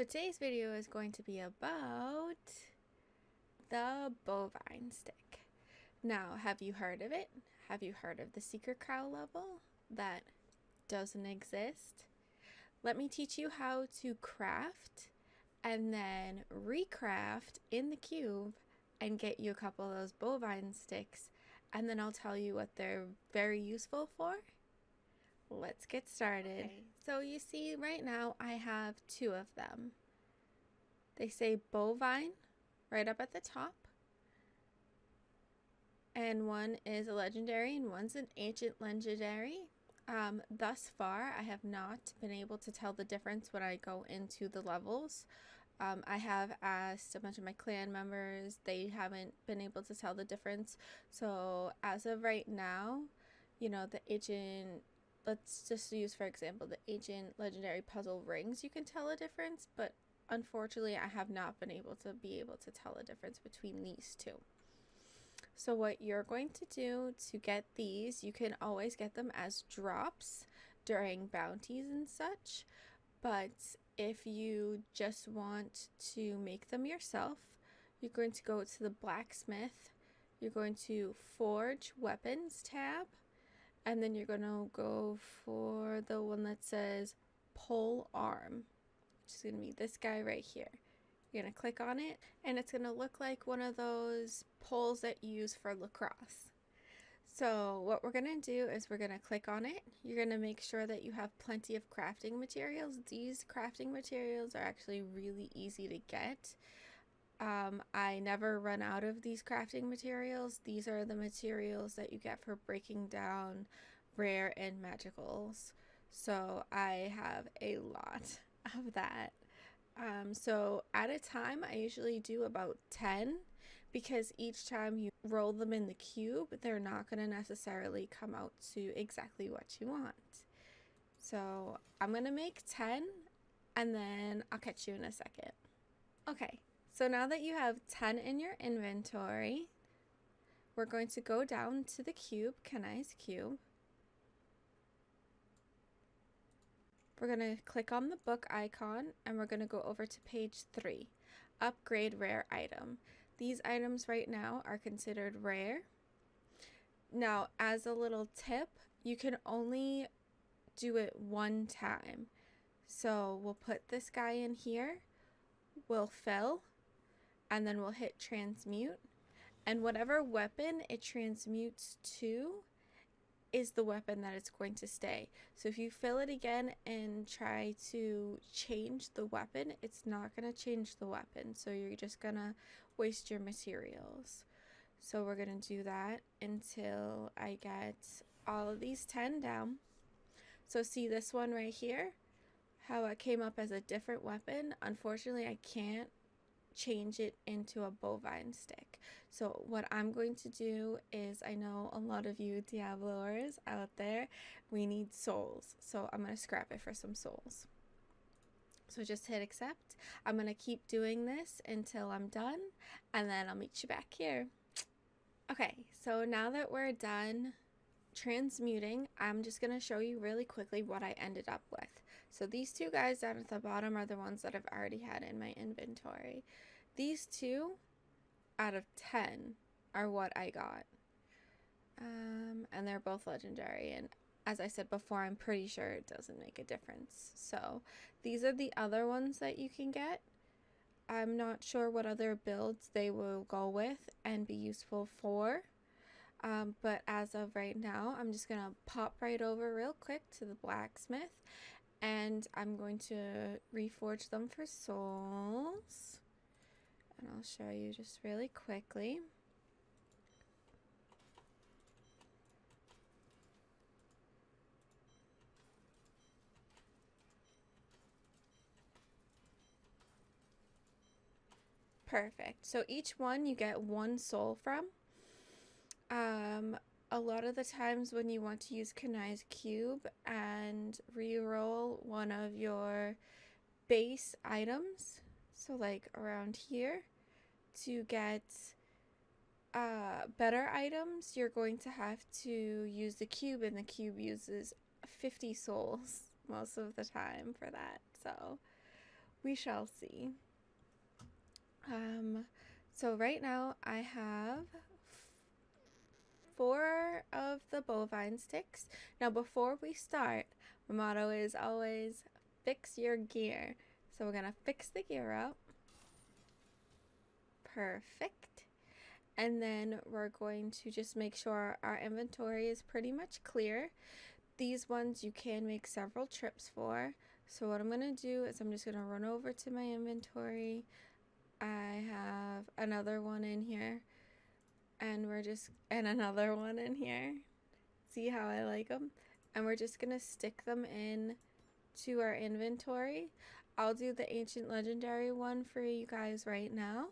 today's video is going to be about the bovine stick. Now, have you heard of it? Have you heard of the secret cow level that doesn't exist? Let me teach you how to craft and then recraft in the cube and get you a couple of those bovine sticks, and then I'll tell you what they're very useful for. Let's get started. Okay. So you see right now I have two of them. They say bovine right up at the top, and one is a legendary and one's an ancient legendary. Thus far I have not been able to tell the difference when I go into the levels. I have asked a bunch of my clan members, they haven't been able to tell the difference. So as of right now, you know, the ancient, let's just use for example the ancient legendary puzzle rings, you can tell a difference, but unfortunately I have not been able to tell a difference between these two. So what you're going to do to get these, you can always get them as drops during bounties and such, but if you just want to make them yourself, you're going to go to the blacksmith, you're going to forge weapons tab, and then you're going to go for the one that says pole arm, which is going to be this guy right here. You're going to click on it, and it's going to look like one of those poles that you use for lacrosse. So what we're going to do is we're going to click on it. You're going to make sure that you have plenty of crafting materials. These crafting materials are actually really easy to get. I never run out of these crafting materials. These are the materials that you get for breaking down rare and magicals. So I have a lot of that. So at a time I usually do about 10, because each time you roll them in the cube, they're not going to necessarily come out to exactly what you want. So I'm going to make 10 and then I'll catch you in a second. Okay, so now that you have 10 in your inventory, we're going to go down to the cube, Kenai's cube. We're going to click on the book icon and we're going to go over to page 3, upgrade rare item. These items right now are considered rare. Now, as a little tip, you can only do it one time. So we'll put this guy in here, we'll fill, and then we'll hit transmute. And whatever weapon it transmutes to is the weapon that it's going to stay. So if you fill it again and try to change the weapon, it's not going to change the weapon. So you're just going to waste your materials. So we're going to do that until I get all of these 10 down. So see this one right here, how it came up as a different weapon. Unfortunately, I can't change it into a bovine stick. So what I'm going to do is, I know a lot of you Diabloers out there, we need souls. So I'm going to scrap it for some souls. So just hit accept. I'm going to keep doing this until I'm done, and then I'll meet you back here. Okay, so now that we're done transmuting, I'm just going to show you really quickly what I ended up with. So these two guys down at the bottom are the ones that I've already had in my inventory. These two out of 10 are what I got. And they're both legendary, and as I said before, I'm pretty sure it doesn't make a difference. So these are the other ones that you can get. I'm not sure what other builds they will go with and be useful for. But as of right now, I'm just going to pop right over real quick to the blacksmith, and I'm going to reforge them for souls. And I'll show you just really quickly. Perfect. So each one you get 1 soul from. A lot of the times when you want to use Kenai's cube and re-roll one of your base items, so like around here, to get better items, you're going to have to use the cube, and the cube uses 50 souls most of the time for that. So We shall see. So right now I have 4 of the bovine sticks. Now before we start, my motto is always fix your gear. So we're gonna fix the gear up. Perfect. And then we're going to just make sure our inventory is pretty much clear. These ones you can make several trips for. So what I'm gonna do is I'm just gonna run over to my inventory. I have another one in here, and another one in here. See how I like them? And we're just gonna stick them in to our inventory. I'll do the ancient legendary one for you guys right now,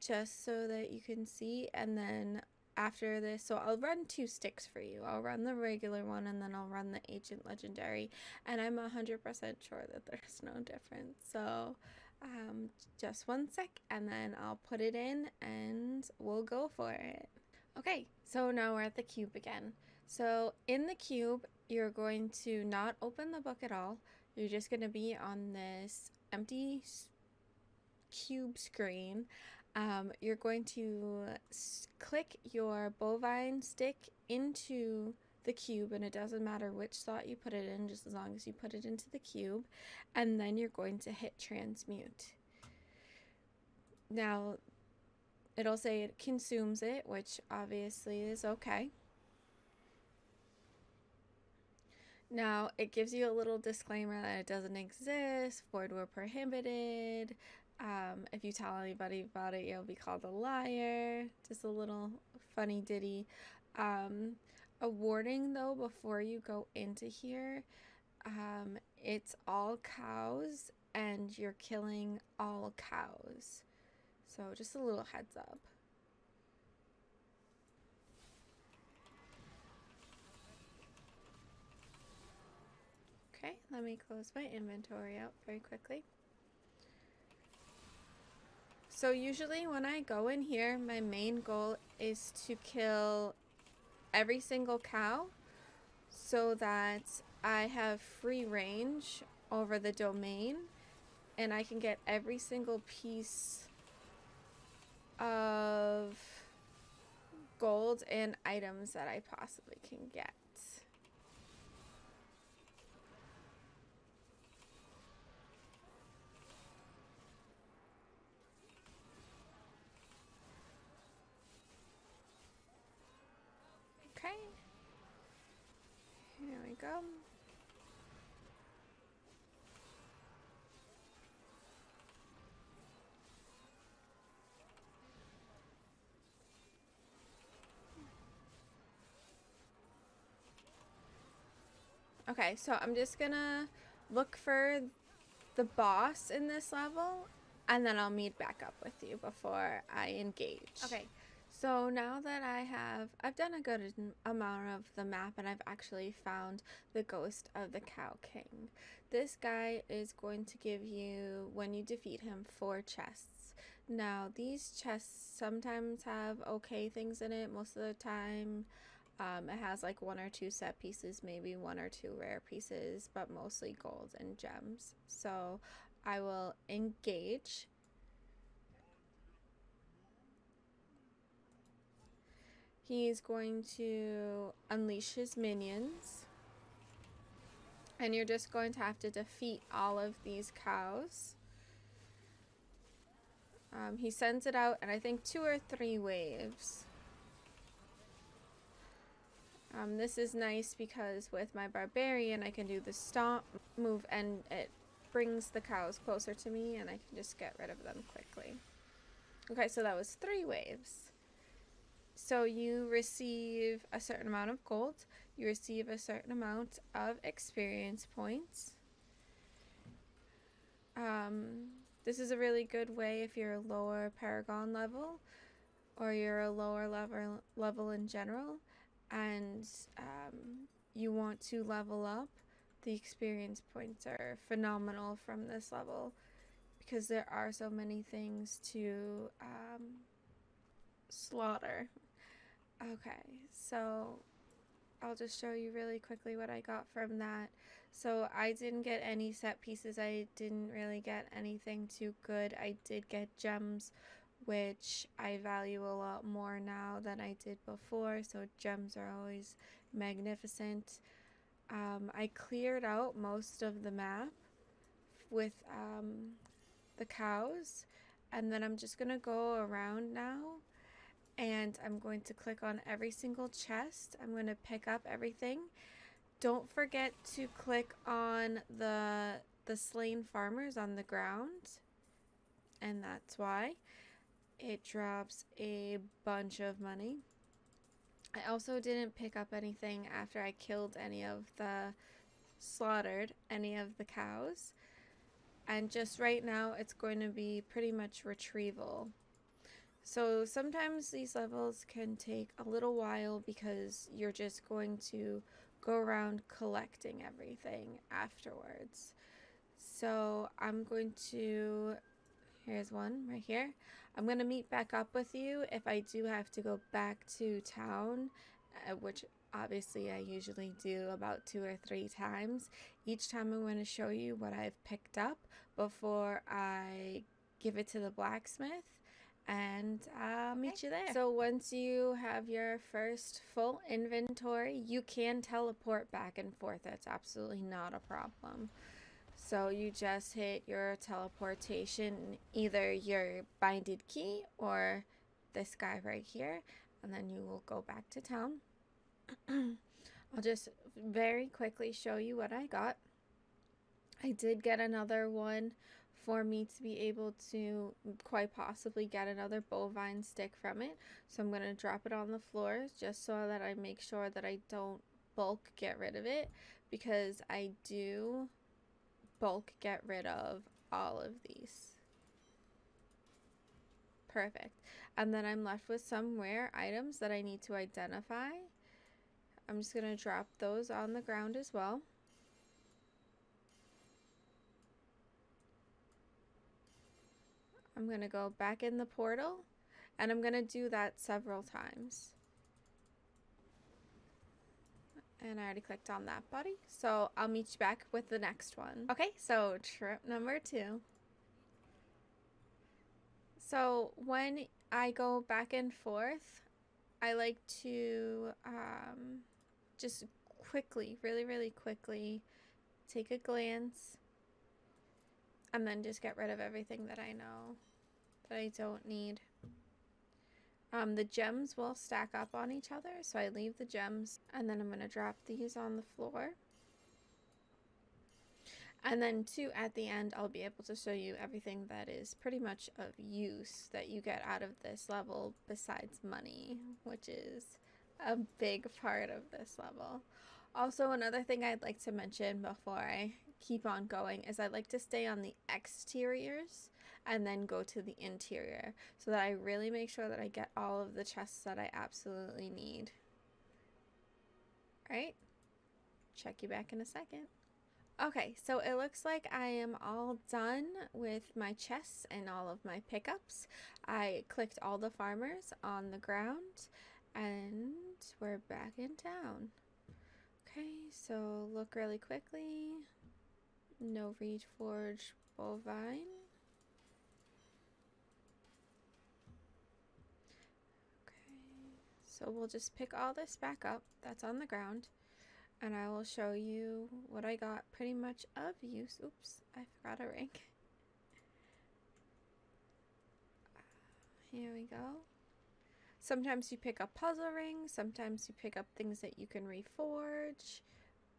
just so that you can see. And then after this, so I'll run 2 sticks for you. I'll run the regular one and then I'll run the ancient legendary, and I'm 100% sure that there's no difference. So just one sec, and then I'll put it in and we'll go for it. Okay, so now we're at the cube again. So in the cube, you're going to not open the book at all. You're just going to be on this empty cube screen. You're going to click your bovine stick into the cube, and it doesn't matter which slot you put it in, just as long as you put it into the cube, and then you're going to hit transmute. Now it'll say it consumes it, which obviously is okay. Now it gives you a little disclaimer that it doesn't exist, void where prohibited. If you tell anybody about it, you'll be called a liar. Just a little funny ditty. A warning though, before you go into here, it's all cows and you're killing all cows. So just a little heads up. Okay, let me close my inventory out very quickly. So usually when I go in here, my main goal is to kill every single cow so that I have free range over the domain and I can get every single piece of gold and items that I possibly can get. Okay, here we go. Okay, so I'm just gonna look for the boss in this level, and then I'll meet back up with you before I engage. Okay, so now that I've done a good amount of the map, and I've actually found the ghost of the Cow King. This guy is going to give you, when you defeat him, 4 chests. Now, these chests sometimes have okay things in it. Most of the time, it has like 1 or 2 set pieces, maybe 1 or 2 rare pieces, but mostly gold and gems. So I will engage. He's going to unleash his minions, and you're just going to have to defeat all of these cows. He sends it out, and I think 2 or 3 waves. This is nice because with my barbarian I can do the stomp move and it brings the cows closer to me and I can just get rid of them quickly. Okay, so that was 3 waves. So you receive a certain amount of gold, you receive a certain amount of experience points. This is a really good way if you're a lower Paragon level or you're a lower level in general, and you want to level up. The experience points are phenomenal from this level because there are so many things to slaughter. Okay, so I'll just show you really quickly what I got from that. So I didn't get any set pieces. I didn't really get anything too good. I did get gems, which I value a lot more now than I did before. So gems are always magnificent. I cleared out most of the map with the cows, and then I'm just gonna go around now, and I'm going to click on every single chest. I'm going to pick up everything. Don't forget to click on the slain farmers on the ground, and that's why it drops a bunch of money. I also didn't pick up anything after I killed slaughtered any of the cows, and just right now it's going to be pretty much retrieval. So sometimes these levels can take a little while because you're just going to go around collecting everything afterwards. So I'm going to, here's one right here. I'm going to meet back up with you if I do have to go back to town, which obviously I usually do about 2 or 3 times. Each time I'm going to show you what I've picked up before I give it to the blacksmith, and I'll meet you there. So once you have your first full inventory, you can teleport back and forth. That's absolutely not a problem. So you just hit your teleportation, either your binded key or this guy right here, and then you will go back to town. I'll just very quickly show you what I got. I did get another one for me to be able to quite possibly get another bovine stick from it. So I'm going to drop it on the floor just so that I make sure that I don't bulk get rid of it, because I do bulk get rid of all of these. Perfect. And then I'm left with some rare items that I need to identify. I'm just going to drop those on the ground as well. I'm going to go back in the portal, and I'm going to do that several times. And I already clicked on that, buddy. So I'll meet you back with the next one. Okay, so trip number 2. So when I go back and forth, I like to just quickly, really quickly take a glance, and then just get rid of everything that I know that I don't need. The gems will stack up on each other, so I leave the gems, and then I'm going to drop these on the floor. And then too, at the end, I'll be able to show you everything that is pretty much of use that you get out of this level besides money, which is a big part of this level. Also, another thing I'd like to mention before I keep on going is I like to stay on the exteriors and then go to the interior, so that I really make sure that I get all of the chests that I absolutely need. Alright, check you back in a second. Okay, so it looks like I am all done with my chests and all of my pickups. I clicked all the farmers on the ground, and we're back in town. Okay, so look really quickly. No reed forge bovine. So we'll just pick all this back up that's on the ground, and I will show you what I got pretty much of use. Oops, I forgot a ring. Here we go. Sometimes you pick up puzzle rings, sometimes you pick up things that you can reforge,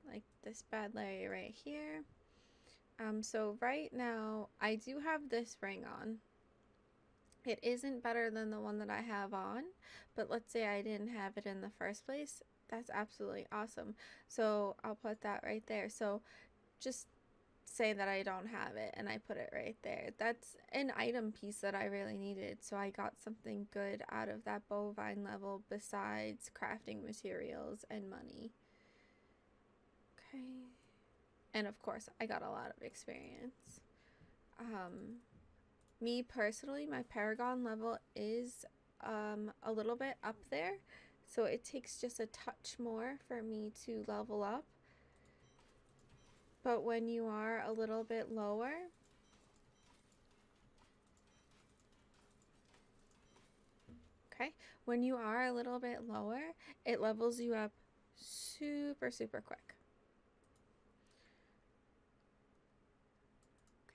like this bad lady right here. So right now I do have this ring on. It isn't better than the one that I have on, but let's say I didn't have it in the first place. That's absolutely awesome. So I'll put that right there. So just say that I don't have it and I put it right there. That's an item piece that I really needed. So I got something good out of that bovine level besides crafting materials and money. Okay. And of course, I got a lot of experience. Me personally, my Paragon level is a little bit up there, So it takes just a touch more for me to level up. But when you are a little bit lower, okay, when you are a little bit lower, it levels you up super, super quick.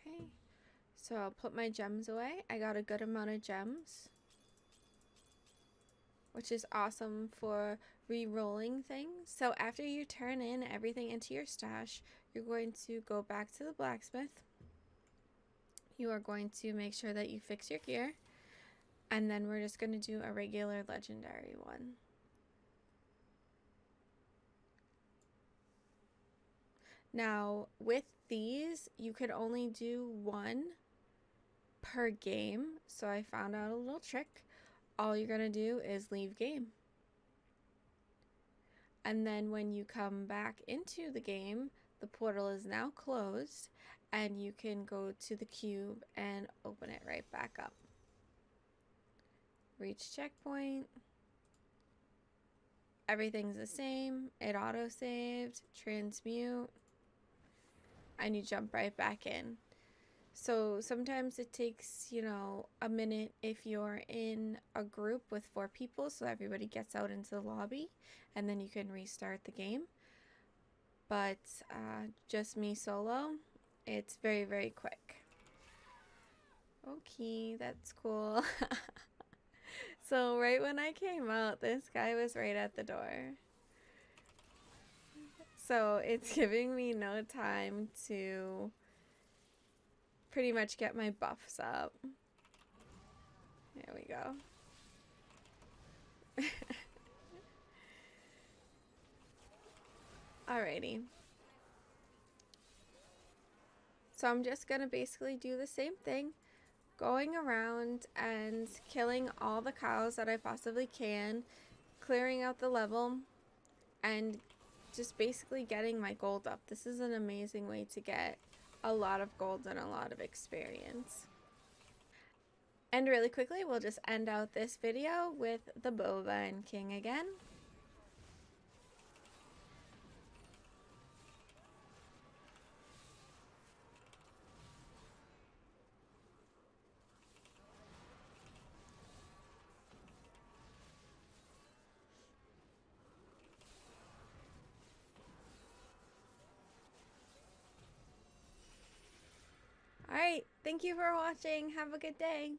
Okay, so I'll put my gems away. I got a good amount of gems, which is awesome for re-rolling things. So after you turn in everything into your stash, you're going to go back to the blacksmith. You are going to make sure that you fix your gear, and then we're just going to do a regular legendary one. Now, with these, you could only do one per game, so I found out a little trick. All you're going to do is leave game. And then when you come back into the game, the portal is now closed, and you can go to the cube and open it right back up. Reach checkpoint. Everything's the same. It auto-saved, transmute, and you jump right back in. So sometimes it takes, you know, a minute if you're in a group with 4 people, so everybody gets out into the lobby, and then you can restart the game. But just me solo, it's very, very quick. Okay, that's cool. So right when I came out, this guy was right at the door. So it's giving me no time to pretty much get my buffs up. There we go. Alrighty. So I'm just gonna basically do the same thing, going around and killing all the cows that I possibly can, clearing out the level, and just basically getting my gold up. This is an amazing way to get a lot of gold and a lot of experience. And really quickly, we'll just end out this video with the Bovine King again. Alright, thank you for watching. Have a good day.